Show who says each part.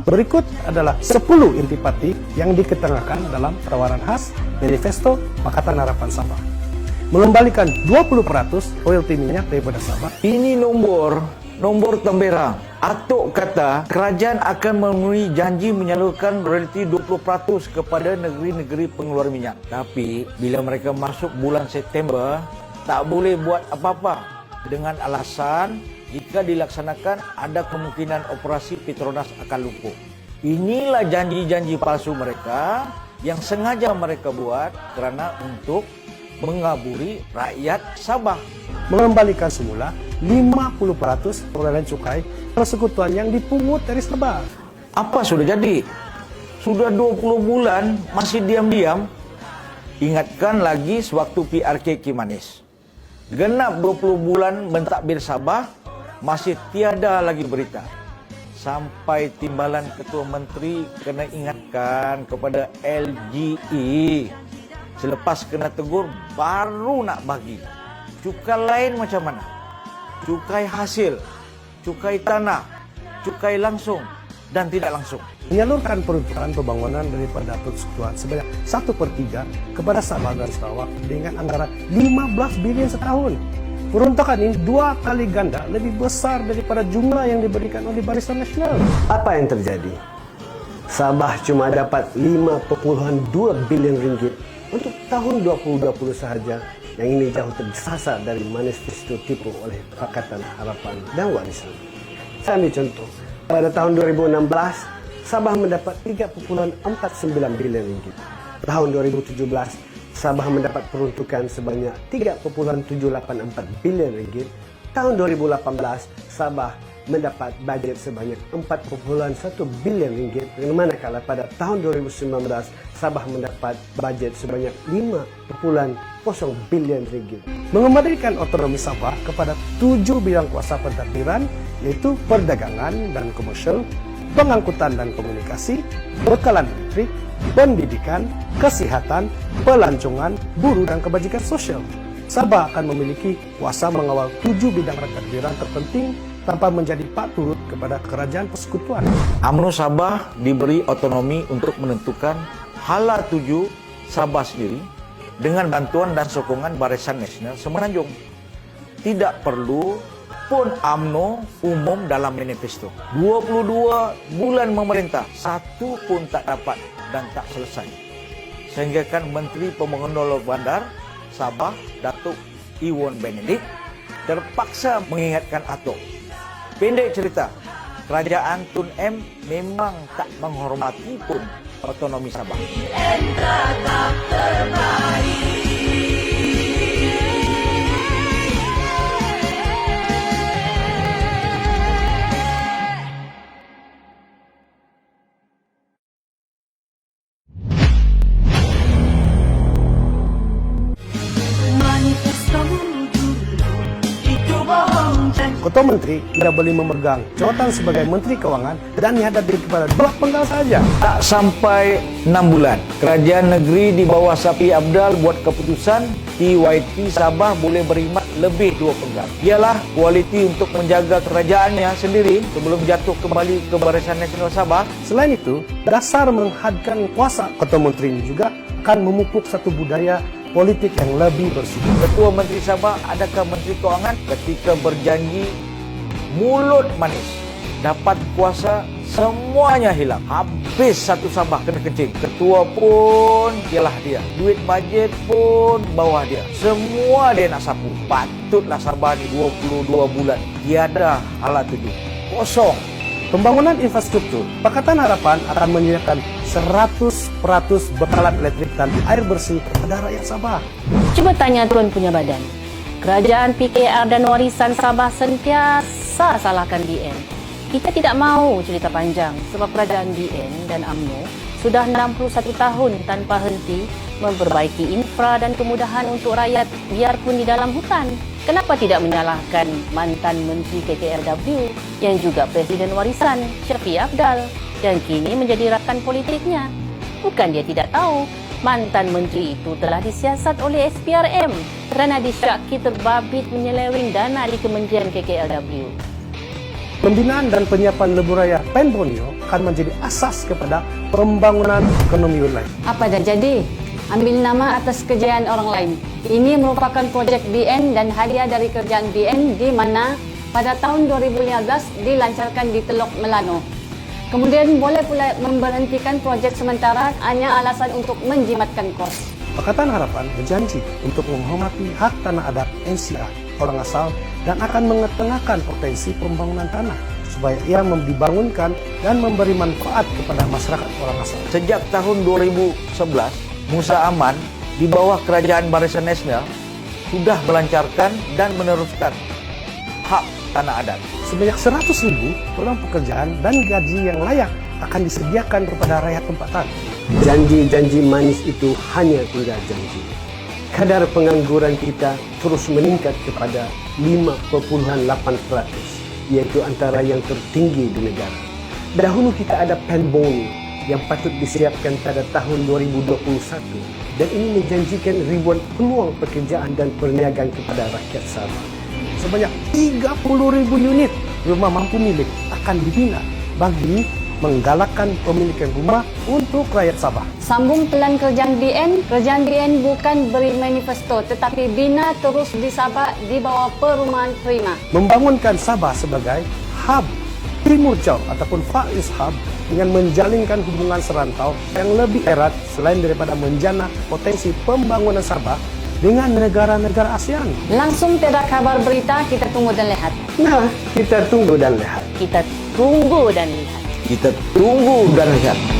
Speaker 1: Berikut adalah 10 intipati yang diketengahkan dalam tawaran khas Manifesto Pakatan Harapan Sabah. Mengembalikan 20% royalti minyak daripada Sabah.
Speaker 2: Ini nombor temberang. Atuk kata kerajaan akan memenuhi janji menyalurkan royalti 20% kepada negeri-negeri pengeluar minyak. Tapi bila mereka masuk bulan September, tak boleh buat apa-apa dengan alasan jika dilaksanakan ada kemungkinan operasi Petronas akan lumpuh. Inilah janji-janji palsu mereka yang sengaja mereka buat kerana untuk mengaburi rakyat Sabah.
Speaker 1: Mengembalikan semula 50% perolehan cukai persekutuan yang dipungut dari Sabah.
Speaker 2: Apa sudah jadi? Sudah 20 bulan masih diam-diam. Ingatkan lagi sewaktu PRK Kimanis. Genap 20 bulan mentadbir Sabah, masih tiada lagi berita. Sampai timbalan Ketua Menteri kena ingatkan kepada LGE. Selepas kena tegur, baru nak bagi. Cukai lain macam mana? Cukai hasil, cukai tanah, cukai langsung dan tidak langsung.
Speaker 1: Menyalurkan peruntukan pembangunan daripada persekutuan sebanyak 1/3 kepada Sabah dan Sarawak dengan anggaran 15 bilion setahun. Peruntukan ini 2 kali ganda lebih besar daripada jumlah yang diberikan oleh Barisan Nasional.
Speaker 3: Apa yang terjadi? Sabah cuma dapat 5.2 bilion ringgit untuk tahun 2020 sahaja. Yang ini jauh tersasar dari manifesto tipu oleh Pakatan Harapan dan Warisan. Saya ambil contoh. Pada tahun 2016, Sabah mendapat 3.49 bilion ringgit. Tahun 2017, Sabah mendapat peruntukan sebanyak 3.784 bilion ringgit. Tahun 2018, Sabah mendapat bajet sebanyak 4.1 bilion ringgit. Manakala pada tahun 2019, Sabah mendapat bajet sebanyak 5.0 bilion ringgit.
Speaker 1: Mengembalikan otonomi Sabah kepada 7 bidang kuasa pentadbiran, yaitu perdagangan dan komersial, pengangkutan dan komunikasi, bekalan elektrik, pendidikan, kesihatan, pelancongan, buruh dan kebajikan sosial. Sabah akan memiliki kuasa mengawal 7 bidang pentadbiran terpenting tanpa menjadi pak turut kepada kerajaan persekutuan.
Speaker 2: UMNO Sabah diberi otonomi untuk menentukan hala tuju Sabah sendiri dengan bantuan dan sokongan Barisan Nasional Semenanjung. Tidak perlu pun UMNO umum dalam manifesto. 22 bulan memerintah, satu pun tak dapat dan tak selesai. Sehingga kan Menteri Pembangunan Bandar Sabah, Datuk Iwan Benedict, terpaksa mengingatkan Atok. Pendek cerita, kerajaan Tun M memang tak menghormati pun otonomi Sabah.
Speaker 1: Ketua Menteri tidak boleh memegang jawatan sebagai Menteri Keuangan dan dihadapi kepada 2 penggal saja.
Speaker 2: Tak sampai 6 bulan, kerajaan negeri di bawah Sapi Abdal buat keputusan TYT Sabah boleh berkhidmat lebih 2 penggal. Ialah kualiti untuk menjaga kerajaannya sendiri sebelum jatuh kembali ke Barisan Nasional Sabah.
Speaker 1: Selain itu, dasar menghadkan kuasa Ketua Menteri ini juga akan memupuk satu budaya politik yang lebih bersih.
Speaker 2: Ketua Menteri Sabah, adakah Menteri Keuangan ketika berjanji mulut manis dapat kuasa semuanya hilang. Habis satu Sabah kena kencing. Ketua pun ialah dia. Duit bajet pun bawah dia. Semua dia nak sapu. Patutlah Sabah ni 22 bulan tiada hala tuju. Kosong.
Speaker 1: Pembangunan infrastruktur, Pakatan Harapan akan menyediakan 100% bekalan elektrik dan air bersih kepada rakyat Sabah.
Speaker 4: Cuba tanya Tuan punya badan. Kerajaan PKR dan Warisan Sabah sentiasa salahkan BN. Kita tidak mahu cerita panjang sebab kerajaan BN dan UMNO sudah 61 tahun tanpa henti memperbaiki infra dan kemudahan untuk rakyat biarpun di dalam hutan. Kenapa tidak menyalahkan mantan Menteri KKRW yang juga Presiden Warisan, Syafiq Abdal, yang kini menjadi rakan politiknya? Bukan dia tidak tahu, mantan menteri itu telah disiasat oleh SPRM kerana disyaki terbabit menyeleweng dana di Kementerian KKRW.
Speaker 1: Pembinaan dan penyiapan lebuh raya Pen Borneo akan menjadi asas kepada pembangunan ekonomi wilayah.
Speaker 4: Apa dah jadi? Ambil nama atas kejayaan orang lain. Ini merupakan projek BN dan hadiah dari kerjaan BN di mana pada tahun 2015 dilancarkan di Teluk Melano. Kemudian boleh pula memberhentikan projek sementara hanya alasan untuk menjimatkan kos.
Speaker 1: Pakatan Harapan berjanji untuk menghormati hak tanah adat NCR orang asal dan akan mengetengahkan potensi pembangunan tanah supaya ia dibangunkan dan memberi manfaat kepada masyarakat orang asal.
Speaker 2: Sejak tahun 2011, Musa Aman di bawah Kerajaan Barisan Nasional sudah melancarkan dan meneruskan hak tanah adat.
Speaker 1: Sebanyak 100.000 peluang pekerjaan dan gaji yang layak akan disediakan kepada rakyat tempatan.
Speaker 3: Janji-janji manis itu hanya tinggal janji. Kadar pengangguran kita terus meningkat kepada 5,8%, yaitu antara yang tertinggi di negara. Dahulu kita ada Pen Borneo yang patut disiapkan pada tahun 2021 dan ini menjanjikan ribuan peluang pekerjaan dan perniagaan kepada rakyat Sabah.
Speaker 1: Sebanyak 30.000 unit rumah mampu milik akan dibina bagi menggalakkan pemilikan rumah untuk rakyat Sabah.
Speaker 4: Sambung pelan kerjaan BN bukan beri manifesto tetapi bina terus di Sabah di bawah Perumahan Prima.
Speaker 1: Membangunkan Sabah sebagai hub Timur Jauh ataupun Far East Hub dengan menjalinkan hubungan serantau yang lebih erat selain daripada menjana potensi pembangunan Sabah dengan negara-negara ASEAN.
Speaker 4: Langsung tiada kabar berita, kita tunggu dan lihat.
Speaker 3: Nah, kita tunggu dan lihat.
Speaker 4: Kita tunggu dan lihat.
Speaker 2: Kita tunggu dan lihat.